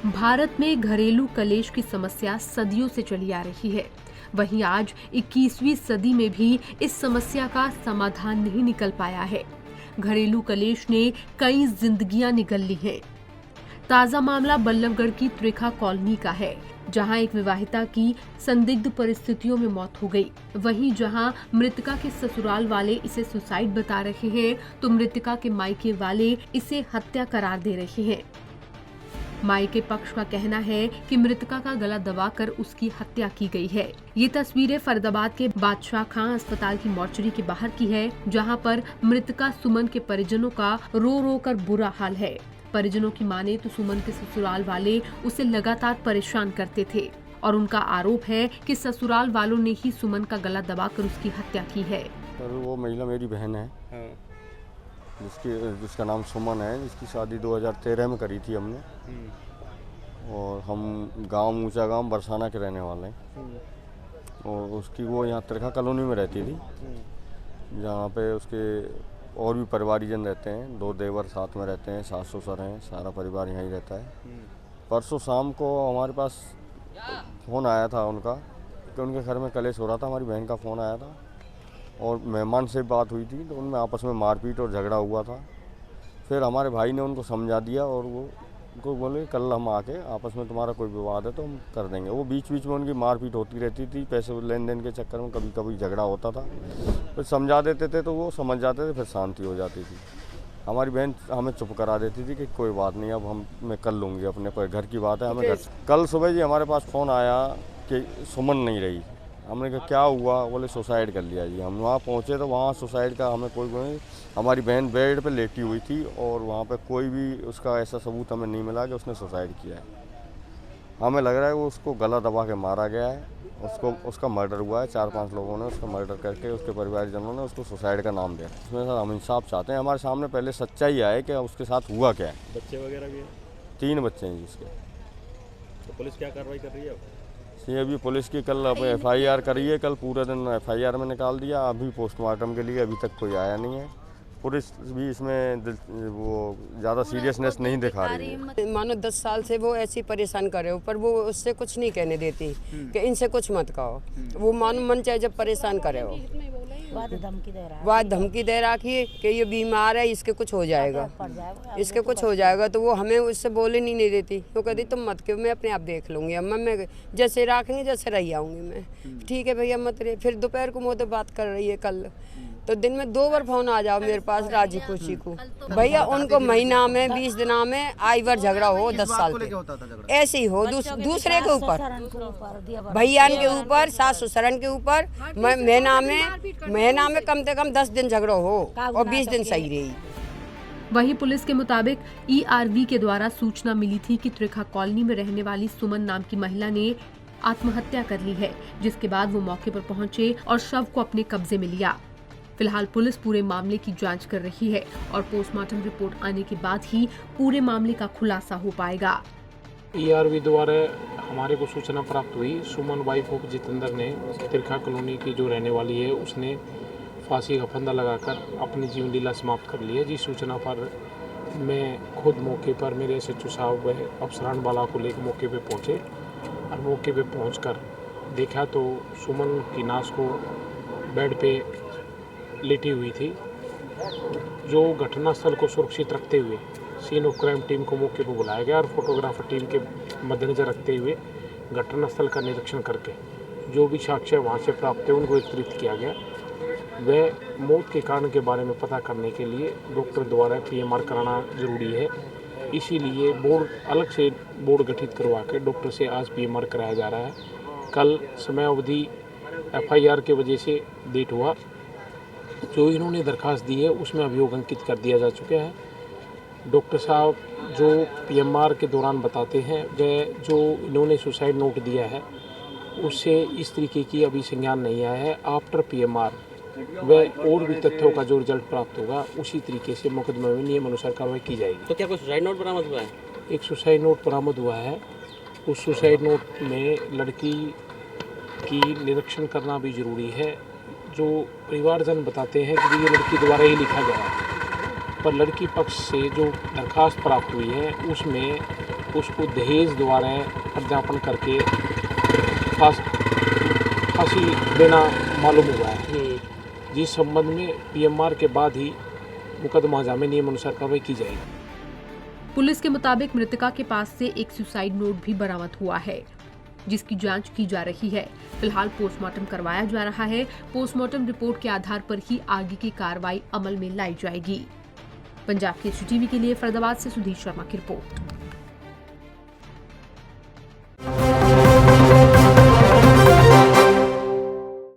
भारत में घरेलू कलेश की समस्या सदियों से चली आ रही है। वहीं आज 21वीं सदी में भी इस समस्या का समाधान नहीं निकल पाया है। घरेलू कलेश ने कई जिंदगियां निगल ली हैं। ताजा मामला बल्लभगढ़ की त्रिखा कॉलोनी का है, जहां एक विवाहिता की संदिग्ध परिस्थितियों में मौत हो गई। वहीं जहां मृतका के ससुराल वाले इसे सुसाइड बता रहे हैं, तो मृतका के मायके वाले इसे हत्या करार दे रहे हैं। मायके पक्ष का कहना है कि मृतका का गला दबाकर उसकी हत्या की गई है। ये तस्वीरें फरीदाबाद के बादशाह खां अस्पताल की मोर्चरी के बाहर की है, जहां पर मृतका सुमन के परिजनों का रो रो कर बुरा हाल है। परिजनों की माने तो सुमन के ससुराल वाले उसे लगातार परेशान करते थे और उनका आरोप है कि ससुराल वालों ने ही सुमन का गला दबाकर उसकी हत्या की है। वो महिला मेरी बहन है, जिसका नाम सुमन है, जिसकी शादी 2013 में करी थी हमने। और हम गांव ऊंचा गांव बरसाना के रहने वाले हैं। और उसकी वो यहाँ त्रिखा कॉलोनी में रहती थी, जहाँ पे उसके और भी परिवारीजन रहते हैं। 2 देवर साथ में रहते हैं, सास ससुर हैं, सारा परिवार यहीं रहता है। परसों शाम को हमारे पास फ़ोन आया था उनका कि उनके घर में कलेश हो रहा था। हमारी बहन का फ़ोन आया था और मेहमान से बात हुई थी, तो उनमें आपस में मारपीट और झगड़ा हुआ था। फिर हमारे भाई ने उनको समझा दिया और वो उनको बोले कल हम आके आपस में तुम्हारा कोई विवाद है तो हम कर देंगे। वो बीच बीच में उनकी मारपीट होती रहती थी, पैसे लेन देन के चक्कर में कभी कभी झगड़ा होता था। फिर समझा देते थे तो वो समझ जाते थे, फिर शांति हो जाती थी। हमारी बहन हमें चुप करा देती थी कि कोई बात नहीं, अब मैं कर लूँगी, अपने घर की बात है हमें घर। कल सुबह जी हमारे पास फ़ोन आया कि सुमन नहीं रही। हमने कहा क्या हुआ? बोले सुसाइड कर लिया जी। हम वहाँ पहुँचे तो वहाँ सुसाइड का हमें कोई हमारी बहन बेड पे लेटी हुई थी और वहाँ पे कोई भी उसका ऐसा सबूत हमें नहीं मिला कि उसने सुसाइड किया है। हमें लग रहा है वो उसको गला दबा के मारा गया है, उसका मर्डर हुआ है। 4-5 लोगों ने उसका मर्डर करके उसके परिवारजनों ने उसको सुसाइड का नाम दिया। उसमें सर हम इंसाफ चाहते हैं, हमारे सामने पहले सच्चाई आए कि उसके साथ हुआ क्या है। बच्चे वगैरह भी हैं? 3 बच्चे हैं जिसके। तो पुलिस क्या कार्रवाई कर रही है? ये अभी पुलिस की कल FIR करी है, कल पूरे दिन FIR में निकाल दिया। अभी पोस्टमार्टम के लिए अभी तक कोई आया नहीं है। पुलिस भी इसमें वो ज़्यादा सीरियसनेस नहीं दिखा रही है। मानो 10 साल से वो ऐसी परेशान कर रहे हो, पर वो उससे कुछ नहीं कहने देती कि इनसे कुछ मत कहो। वो मानो मन चाहे जब परेशान करे हो, वाद धमकी दे रखी कि ये बीमार है, इसके कुछ हो जाएगा, इसके कुछ हो जाएगा। तो वो हमें उससे बोले नहीं देती। वो कहती तुम मत क्यों, मैं अपने आप देख लूँगी अम्मा, मैं जैसे रखेंगे जैसे रही आऊँगी मैं। ठीक है भैया मत रहे। फिर दोपहर को मुझे बात कर रही है कल, तो दिन में 2 बार फ़ोन आ जाओ मेरे पास राजी खुशी को। भैया उनको महीना में 20 दिना में आई बार झगड़ा हो 10 साल के ऐसे ही हो, दूसरे के ऊपर, भैया के ऊपर, सास ससुरन के ऊपर। महीना में कम से कम 10 दिन झगड़ा हो और 20 दिन सही रही। वहीं पुलिस के मुताबिक ERV के द्वारा सूचना मिली थी कि त्रिखा कॉलोनी में रहने वाली सुमन नाम की महिला ने आत्महत्या कर ली है, जिसके बाद वो मौके पर पहुंचे और शव को अपने कब्जे में लिया। फिलहाल पुलिस पूरे मामले की जांच कर रही है और पोस्टमार्टम रिपोर्ट आने के बाद ही पूरे मामले का खुलासा हो पाएगा। ERV द्वारा हमारे को सूचना प्राप्त हुई, सुमन वाइफ ऑफ जितेंद्र ने त्रिखा कॉलोनी की जो रहने वाली है उसने फांसी का फंदा लगाकर अपनी जीवन लीला समाप्त कर ली है। जिस सूचना पर मैं खुद मौके पर मेरे SHO साहब व अफसरान वाला को लेकर मौके पर पहुँचे और मौके पर पहुँचकर देखा तो सुमन की नाश को बेड पे लेटी हुई थी। जो घटनास्थल को सुरक्षित रखते हुए सीन ऑफ क्राइम टीम को मौके पर बुलाया गया और फोटोग्राफर टीम के मद्देनजर रखते हुए घटनास्थल का निरीक्षण करके जो भी साक्ष्य वहां से प्राप्त है उनको एकत्रित किया गया। वह मौत के कारण के बारे में पता करने के लिए डॉक्टर द्वारा PMR कराना जरूरी है। इसीलिए अलग से बोर्ड गठित करवा के डॉक्टर से आज PMR कराया जा रहा है। कल समय अवधि FIR के वजह से डेट हुआ। जो इन्होंने दरखास्त दी है उसमें अभियोग अंकित कर दिया जा चुका है। डॉक्टर साहब जो PMR के दौरान बताते हैं वह जो इन्होंने सुसाइड नोट दिया है उससे इस तरीके की अभी संज्ञान नहीं आया है। आफ्टर PMR वह और भी तथ्यों का जो रिजल्ट प्राप्त होगा उसी तरीके से मुकदमे में नियम अनुसार कार्रवाई की जाएगी। तो क्या कोई सुसाइड नोट बरामद हुआ है? एक सुसाइड नोट बरामद हुआ है। उस सुसाइड नोट में लड़की की निरीक्षण करना भी जरूरी है। जो परिवारजन बताते हैं कि ये लड़की द्वारा ही लिखा गया है, पर लड़की पक्ष से जो दरखास्त प्राप्त हुई है उसमें उसको दहेज द्वारा प्रत्यापन करके फांसी देना मालूम हुआ है, जिस संबंध में पीएमआर के बाद ही मुकदमा जामे नियम अनुसार कार्रवाई की जाएगी। पुलिस के मुताबिक मृतका के पास से एक सुसाइड नोट भी बरामद हुआ है, जिसकी जांच की जा रही है। फिलहाल पोस्टमार्टम करवाया जा रहा है। पोस्टमार्टम रिपोर्ट के आधार पर ही आगे की कार्रवाई अमल में लाई जाएगी। पंजाब केसरी टीवी के लिए फरीदाबाद से सुधीर शर्मा की रिपोर्ट।